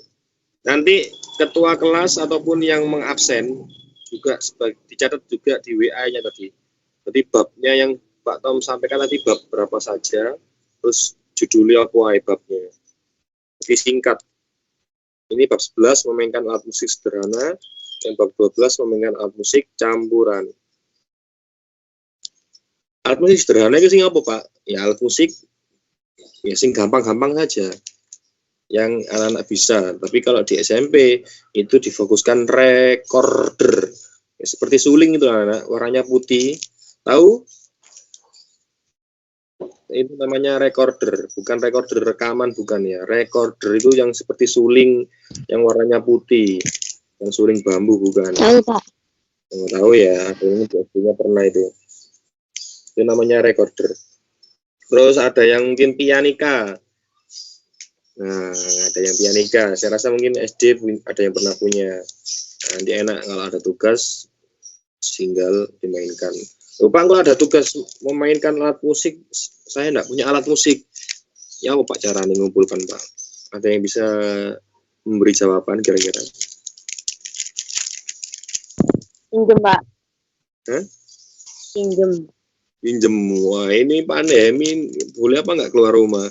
Nanti ketua kelas ataupun yang mengabsen juga dicatat juga di WA-nya tadi. Jadi babnya yang Pak Tom sampaikan tadi bab berapa saja, terus judulnya apa babnya. Jadi singkat. Ini bab 11 memainkan alat musik sederhana, yang bab 12 memainkan alat musik campuran. Alat musik sederhana itu sing apa, Pak? Ya alat musik ya sing gampang-gampang saja. Yang anak-anak bisa, tapi kalau di SMP itu difokuskan recorder. Ya, seperti suling itu anak, warnanya putih. Tahu? Itu namanya recorder, bukan recorder rekaman, bukan ya. Recorder itu yang seperti suling, yang warnanya putih, yang suling bambu, bukan. Tahu, Pak. Oh, tahu ya, ini biasanya pernah itu. Itu namanya recorder. Terus ada yang mungkin pianika. Nah, ada yang pianika. Saya rasa mungkin SD ada yang pernah punya. Nanti enak kalau ada tugas, tinggal dimainkan. Pak, kalau ada tugas memainkan alat musik, saya enggak punya alat musik. Ya apa Pak cara ngumpulkan Pak? Ada yang bisa memberi jawaban kira-kira? Pinjem, Pak. Hah? Pinjem. Wah ini pandemi, boleh apa nggak keluar rumah?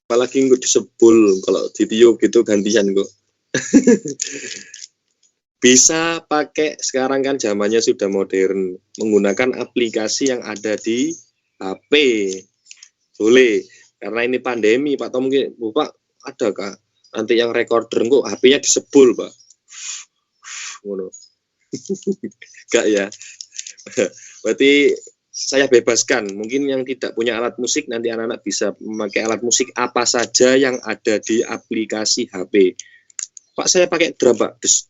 Apalagi nggak disebul, kalau ditiup gitu gantian kok. Bisa pakai, sekarang kan zamannya sudah modern, menggunakan aplikasi yang ada di HP. Boleh, karena ini pandemi, Pak Tom mungkin, Pak ada kak nanti yang recorder kok HP-nya disebul, Pak. Ngono. Enggak ya. Berarti saya bebaskan, mungkin yang tidak punya alat musik nanti anak-anak bisa memakai alat musik apa saja yang ada di aplikasi HP. Pak saya pakai drum Pak, des.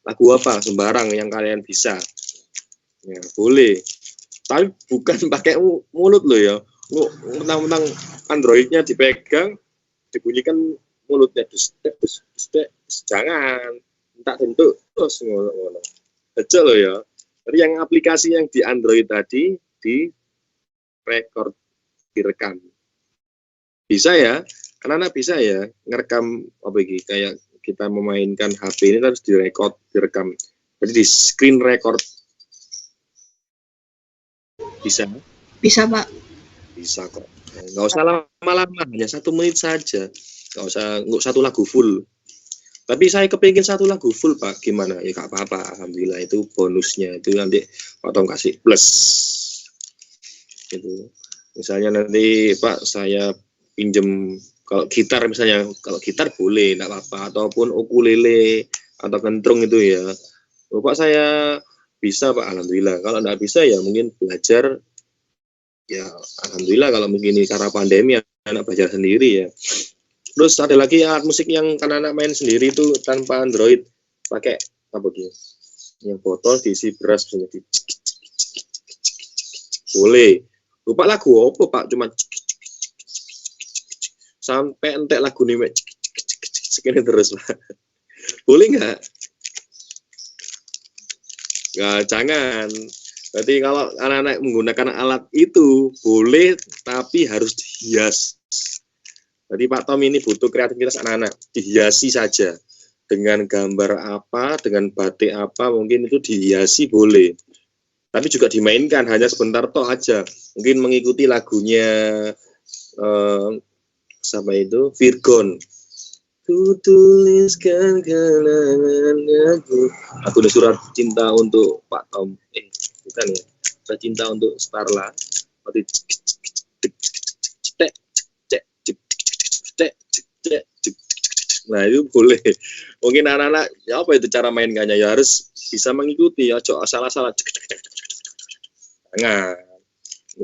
Lagu apa sembarang yang kalian bisa, ya boleh. Tapi bukan pakai mulut loh ya. Mentang-mentang Androidnya dipegang, dibunyikan mulutnya des. Jangan, minta bentuk terus ngono. Aja loh ya. Jadi yang aplikasi yang di Android tadi direkam. Bisa ya. Anak-anak bisa ya ngerekam apa ini, kayak kita memainkan HP ini harus direkam. Jadi di screen record. Bisa? Bisa, Pak. Bisa kok. Nggak usah lama-lama, hanya 1 menit saja. Nggak 1 lagu full. Tapi saya kepingin 1 lagu full Pak, gimana? Ya nggak apa-apa, alhamdulillah itu bonusnya. Itu nanti Pak Tom kasih plus. Gitu. Misalnya nanti Pak saya pinjem, kalau gitar misalnya, kalau gitar boleh, enggak apa-apa, ataupun ukulele atau kentrung itu ya. Bapak saya bisa Pak, alhamdulillah. Kalau enggak bisa ya mungkin belajar Ya, alhamdulillah kalau begini karena pandemi anak belajar sendiri ya. Terus ada lagi alat musik yang kan anak main sendiri itu tanpa Android, pakai apa gitu? Yang botol diisi beras misalnya di boleh. Lupa lagu apa Pak? Cuma sampai entek lagu nih segini terus Pak. Boleh nggak? Nggak, jangan. Berarti kalau anak-anak menggunakan alat itu boleh, tapi harus dihias. Jadi Pak Tom ini butuh kreativitas anak-anak, dihiasi saja dengan gambar apa, dengan batik apa, mungkin itu dihiasi boleh. Tapi juga dimainkan hanya sebentar toh aja. Mungkin mengikuti lagunya siapa itu? Virgon. Ku tuliskan kenanganku. Aku udah surat cinta untuk Pak Tom. Bukan ya. Surat cinta untuk Starla. Nah itu boleh. Mungkin anak-anak ya apa itu cara mainkannya ya harus bisa mengikuti ya, asal-asal jangan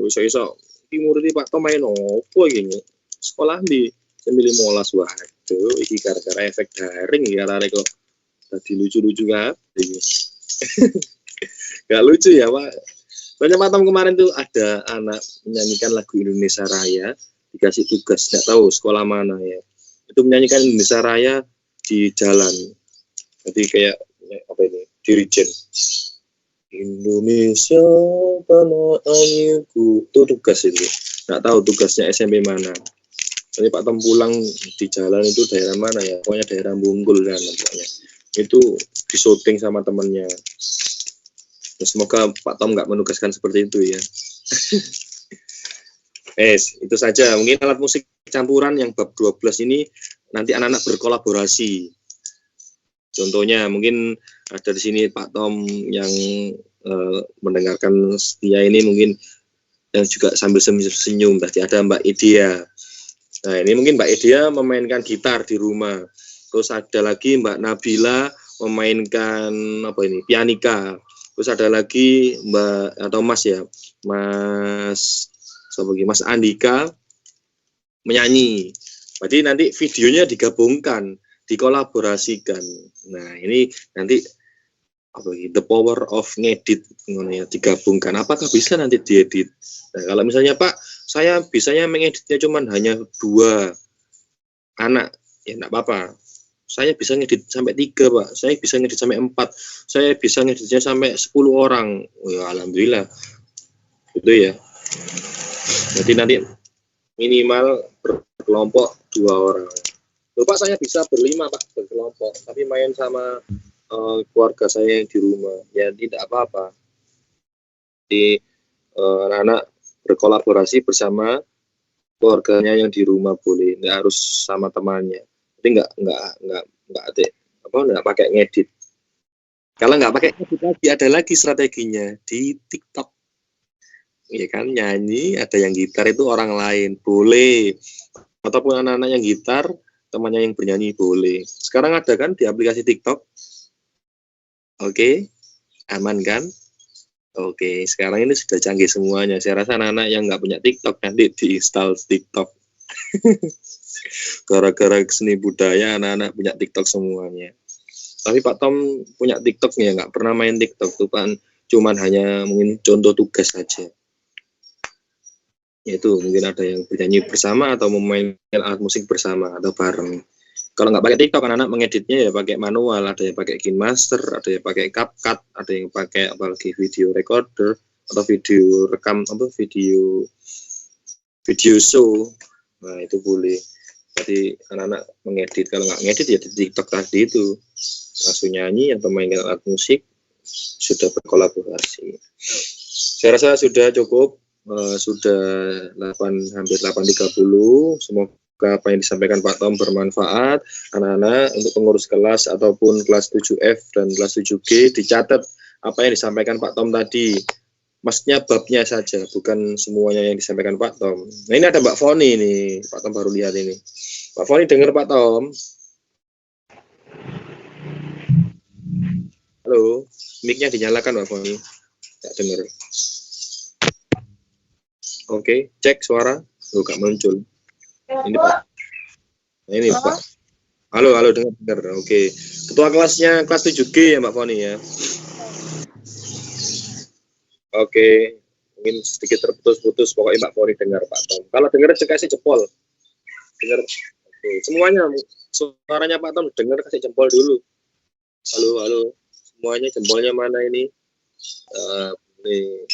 iso-iso iki murid Pak Tom main opo gini sekolah di 2015 waduh iki gara-gara efek daring ya arek kok tadi lucu-lucu kan gak lucu ya Pak. Soalnya Pak Tom kemarin tuh ada anak menyanyikan lagu Indonesia Raya dikasih tugas nggak tahu sekolah mana ya, itu menyanyikan Indonesia Raya di jalan, jadi kayak apa ini dirijen Indonesia tanah airku, itu tugas itu nggak tahu tugasnya SMP mana. Jadi Pak Tom pulang di jalan itu daerah mana ya, pokoknya daerah Bunggul kan pokoknya itu disyuting sama temennya. Semoga Pak Tom nggak menugaskan seperti itu ya. Itu saja mungkin alat musik campuran yang bab 12 ini nanti anak-anak berkolaborasi. Contohnya mungkin ada di sini Pak Tom yang mendengarkan setia ini mungkin yang juga sambil senyum. Tadi ada Mbak Idia. Nah ini mungkin Mbak Idia memainkan gitar di rumah. Terus ada lagi Mbak Nabila memainkan apa ini pianika. Terus ada lagi Mbak atau Mas ya, Mas Andika menyanyi. Jadi nanti videonya digabungkan, dikolaborasikan. Nah ini nanti apa ini, the power of ngedit ya, digabungkan. Apakah bisa nanti diedit? Nah kalau misalnya Pak, saya bisanya mengeditnya cuman hanya 2 anak, ya enggak apa-apa. Saya bisa ngedit sampai 3 Pak, saya bisa ngedit sampai 4, saya bisa ngeditnya sampai 10 orang. Oh, ya alhamdulillah. Gitu ya. Jadi nanti minimal berkelompok 2 orang. Bapak saya bisa berlima Pak, berkelompok, tapi main sama keluarga saya yang di rumah, ya tidak apa-apa. Di anak-anak berkolaborasi bersama keluarganya yang di rumah boleh, nggak harus sama temannya. Jadi nggak pakai ngedit. Kalau nggak pakai ngedit lagi ada lagi strateginya di TikTok. Ya kan nyanyi ada yang gitar itu orang lain boleh, ataupun anak-anak yang gitar temannya yang bernyanyi boleh. Sekarang ada kan di aplikasi TikTok. Oke, aman kan? Oke, sekarang ini sudah canggih semuanya. Saya rasa anak-anak yang nggak punya TikTok nanti diinstal TikTok. Gara-gara seni budaya anak-anak punya TikTok semuanya. Tapi Pak Tom punya TikTok ya, nggak pernah main TikTok tuh kan, cuman hanya mungkin contoh tugas saja. Yaitu mungkin ada yang bernyanyi bersama atau memainkan alat musik bersama atau bareng. Kalau nggak pakai TikTok, anak-anak mengeditnya ya pakai manual, ada yang pakai KineMaster, ada yang pakai CapCut, ada yang pakai apalagi video recorder atau video rekam video show. Nah itu boleh. Jadi anak-anak mengedit, kalau nggak ngedit ya di TikTok tadi itu langsung nyanyi atau mainkan alat musik, sudah berkolaborasi. Saya rasa sudah cukup, sudah hampir 8.30. Semoga apa yang disampaikan Pak Tom bermanfaat anak-anak untuk pengurus kelas ataupun kelas 7F dan kelas 7G. Dicatat apa yang disampaikan Pak Tom tadi, maksudnya babnya saja, bukan semuanya yang disampaikan Pak Tom. Nah ini ada Mbak Foni nih, Pak Tom baru lihat ini. Mbak Foni dengar Pak Tom? Halo, mic-nya dinyalakan Mbak Foni. Tidak dengar. Oke, cek suara. Loh, gak muncul. Ini Pak. Nah, ini Pak. Halo, halo, dengar. Oke. Ketua kelasnya kelas 7G ya Mbak Foni ya. Oke. Mungkin sedikit terputus-putus, pokoknya Mbak Foni dengar Pak Tom. Kalau dengar kasih jempol. Dengar. Oke. Semuanya suaranya Pak Tom dengar kasih jempol dulu. Halo, halo. Semuanya jempolnya mana ini? Nih.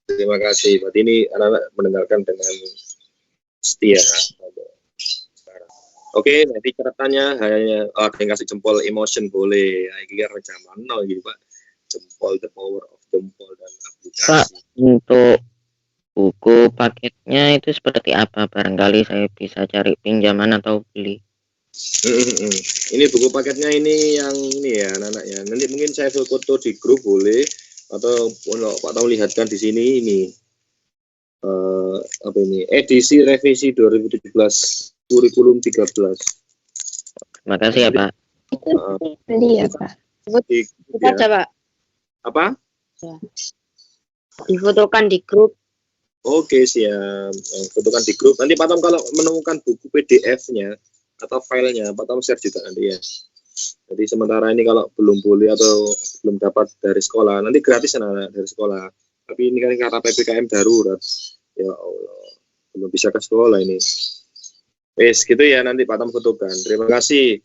Terima kasih. Berarti ini anak-anak mendengarkan dengan setia. Oke, nanti catatannya hanya ada yang kasih jempol emotion boleh. Ini kan rencana gitu Pak. Jempol, the power of jempol dan aplikasi. Pak, untuk buku paketnya itu seperti apa? Barangkali saya bisa cari pinjaman atau beli. Ini buku paketnya ini yang ini ya anak-anak ya. Nanti mungkin saya foto di grup boleh atau Pak Tom lihatkan di sini ini apa ini edisi revisi 2017 kurikulum 13. Terima kasih ya Pak. Beli ya, Pak. Kita coba Apa? difotokan di grup. Oke, siap. Fotokan di grup. Nanti Pak Tom kalau menemukan buku PDF-nya atau filenya, Pak Tom share juga nanti ya. Jadi sementara ini kalau belum boleh atau belum dapat dari sekolah, nanti gratis anak-anak dari sekolah. Tapi ini kan karena PPKM darurat. Ya Allah, belum bisa ke sekolah ini. Wes, gitu ya nanti Pak Tom fotokan. Terima kasih.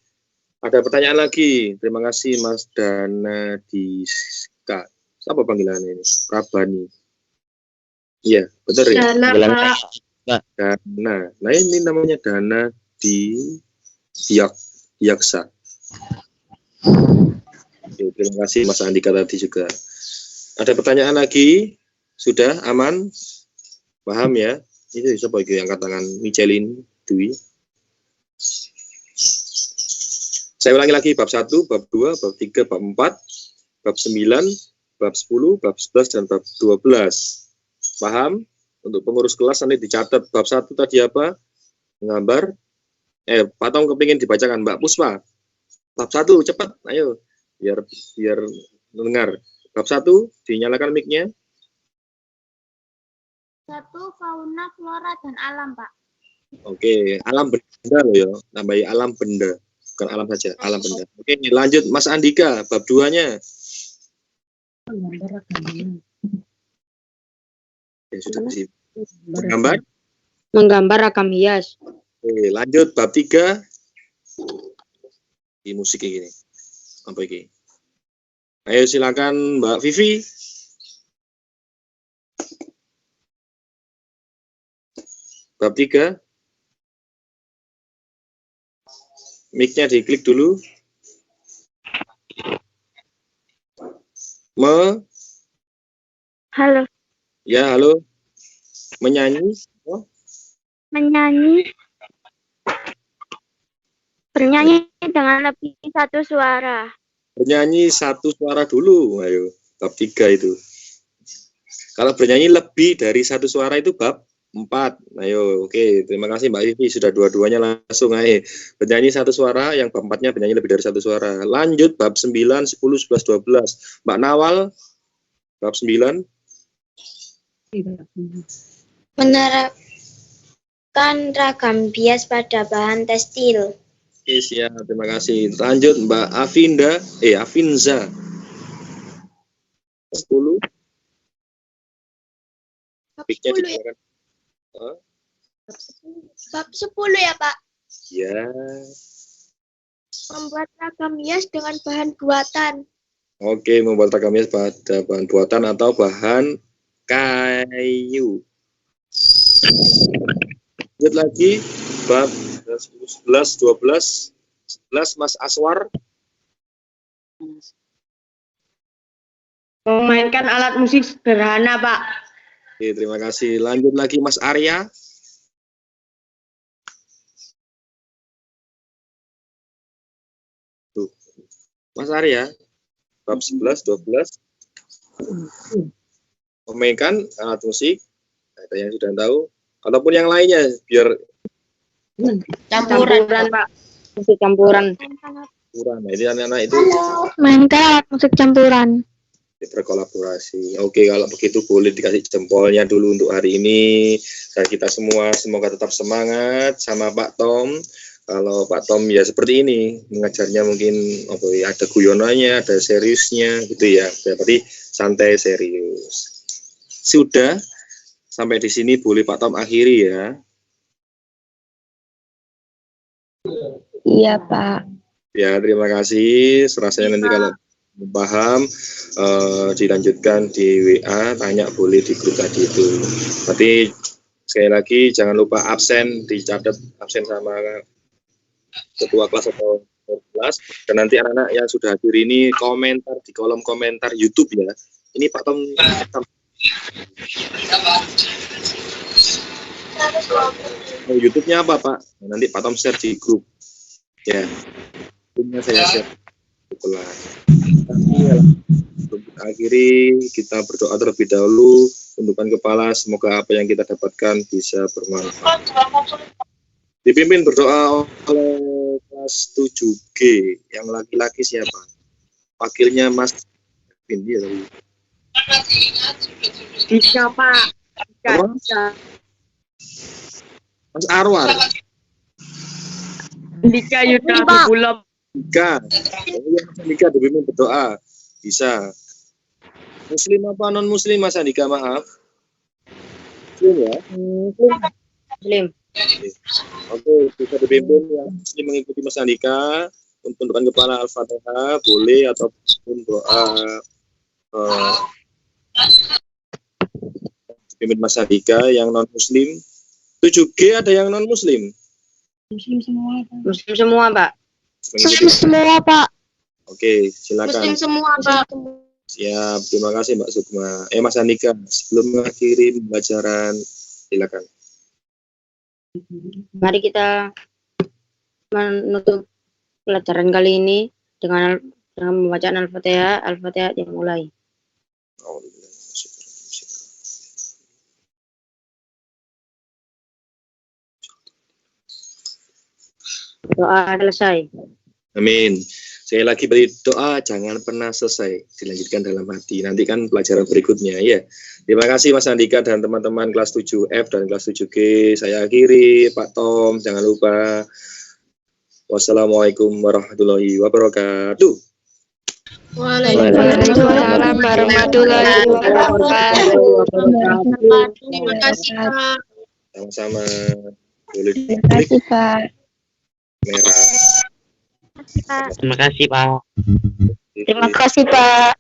Ada pertanyaan lagi. Terima kasih Mas Dana Diska. Apa panggilannya ini? Rabani. Iya, benar ya? Dana, Panggilan Pak. saya. Dana. Nah, ini namanya Dana di Diaksa. Oke, terima kasih Mas Andika tadi juga. Ada pertanyaan lagi? Sudah aman? Paham ya? Itu siapa itu yang angkat tangan? Michelin Dwi. Saya ulangi lagi bab 1, bab 2, bab 3, bab 4, bab 9, bab 10, bab 11 dan bab 12. Paham? Untuk pengurus kelas nanti dicatat bab 1 tadi apa? Menggambar. Pak Tom kepingin dibacakan Mbak Puspa. Bab 1 cepat, ayo. Biar mendengar. Bab 1 dinyalakan mic-nya. 1 fauna, flora, dan alam, Pak. Oke, alam benda loh ya. Tambahi alam benda. Bukan alam saja, alam benda. Oke, lanjut Mas Andika, bab 2-nya. Ya, sudah sih. Gambar. Menggambar rakam hias. Oke, lanjut bab 3. Di musik ini. Apa ini? Ayo silakan Mbak Vivi. Bab 3. Mic-nya diklik dulu. Halo. Ya, halo. Menyanyi. Oh, Menyanyi. Bernyanyi dengan lebih satu suara. bernyanyi satu suara dulu. Ayo, bab 3 itu. Kalau bernyanyi lebih dari satu suara itu bab 4. Ayo, oke. Terima kasih Mbak Vivi. Sudah dua-duanya langsung aja. Bernyanyi satu suara, yang bab 4-nya bernyanyi lebih dari satu suara. Lanjut bab 9, 10, 11, 12. Mbak Nawal, bab 9. Menerapkan ragam bias pada bahan tekstil. Oke, siap. Terima kasih. Lanjut Mbak Afinza. 10. Bab Mic-nya 10 ya? dinyalakan. Bab 10 ya, Pak. Ya. Membuat ragam hias dengan bahan buatan. Oke, membuat ragam hias pada bahan buatan atau bahan kayu. Lanjut lagi bab 11, 12, 11 Mas Aswar. Memainkan alat musik sederhana, Pak. Oke, terima kasih. Lanjut lagi Mas Arya. Tuh. Mas Arya, bab 11, 12. Memainkan alat musik. Ada yang sudah tahu. Ataupun yang lainnya, biar Campuran, Pak. Musik campuran. kurang. Nah, ini anak-anak itu. Mainkan alat musik campuran. berkolaborasi. Oke, kalau begitu boleh dikasih jempolnya dulu untuk hari ini. Dan kita semua semoga tetap semangat sama Pak Tom. Kalau Pak Tom ya seperti ini, mengajarnya mungkin ada guyonannya, ada seriusnya gitu ya. Berarti santai serius. Sudah sampai di sini boleh Pak Tom akhiri ya. Iya, Pak. Ya, terima kasih. Serasanya nanti kalau paham dilanjutkan di WA, tanya boleh di grup tadi itu. Tapi sekali lagi jangan lupa absen, dicatat absen sama ketua kelas atau kelas. Dan nanti anak-anak yang sudah hadir ini komentar di kolom komentar YouTube ya. Ini Pak Tom. YouTube-nya apa Pak? Nanti Pak Tom share di grup. Ya, punya saya share di kelas. Sebelum kita akhiri, kita berdoa terlebih dahulu. Tundukkan kepala, semoga apa yang kita dapatkan bisa bermanfaat. Dipimpin berdoa oleh kelas 7G. Yang laki-laki siapa? Wakilnya Mas Bindi ya tadi. Dika, Pak. Dika. Mas Arwar. Dika Yuda Bulom. Dika. Dika dipimpin berdoa. Bisa. Muslim apa non muslim Mas Andika, maaf. Muslim ya? Muslim. Oke, bisa dipimpin yang muslim mengikuti Mas Andika. Untuk tundukkan kepala Al-Fatihah boleh ataupun doa dipimpin Mas Andika yang non muslim. 7G ada yang non muslim? Muslim semua, Pak. Muslim semua, Pak. Oke, silakan. Muslim semua, Pak. Siap, terima kasih Mbak Sukma. Mas Andika, sebelum mengakhiri pembelajaran, silakan. Mari kita menutup pelajaran kali ini dengan membacaan Al-Fatihah. Al-Fatihah dimulai. Doa selesai. Amin. Saya lagi beri doa, jangan pernah selesai, dilanjutkan dalam hati. Nanti kan pelajaran berikutnya ya. Terima kasih Mas Andika dan teman-teman kelas 7F dan kelas 7G. Saya akhiri, Pak Tom, jangan lupa. Wassalamualaikum warahmatullahi wabarakatuh. Waalaikumsalam warahmatullahi wabarakatuh. Terima kasih, Pak. Sama-sama. Boleh Terima kasih, Pak. merah. Terima kasih, Pak. Terima kasih, Pak.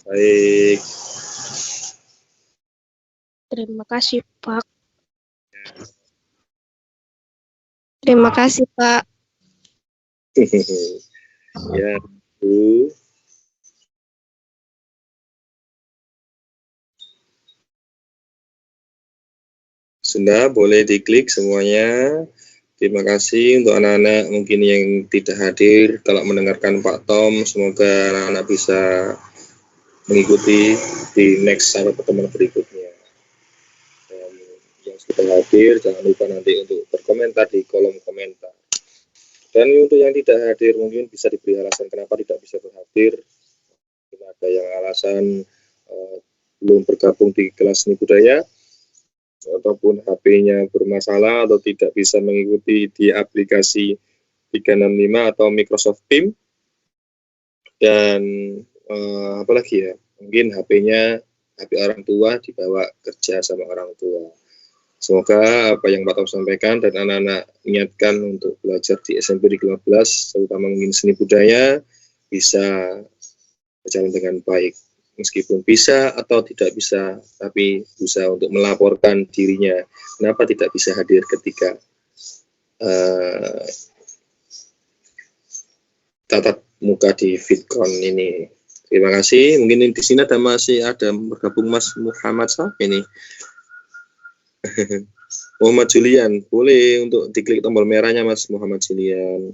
Baik. Terima kasih, Pak. Terima kasih, Pak. Ya, Bu. Sudah, boleh diklik semuanya. Terima kasih untuk anak-anak mungkin yang tidak hadir kalau mendengarkan Pak Tom. Semoga anak-anak bisa mengikuti di next sampai pertemuan berikutnya. Dan yang sudah hadir jangan lupa nanti untuk berkomentar di kolom komentar. Dan untuk yang tidak hadir mungkin bisa diberi alasan kenapa tidak bisa berhadir. Mungkin ada yang alasan belum bergabung di kelas seni budaya, ataupun HP-nya bermasalah atau tidak bisa mengikuti di aplikasi 365 atau Microsoft Teams. Dan apalagi ya, mungkin HP-nya HP orang tua dibawa kerja sama orang tua. Semoga apa yang Pak Tom sampaikan dan anak-anak niatkan untuk belajar di SMP di 15, terutama mungkin seni budaya, bisa berjalan dengan baik. Meskipun bisa atau tidak bisa, tapi berusaha untuk melaporkan dirinya. Kenapa tidak bisa hadir ketika tatap muka di VidCon ini. Terima kasih. Mungkin di sini masih ada bergabung Mas Muhammad siapa ini? Muhammad Julian. Boleh untuk diklik tombol merahnya Mas Muhammad Julian.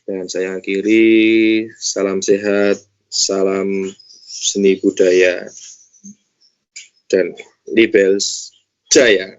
Dan saya akhiri, salam sehat, salam seni budaya, dan Libels Jaya.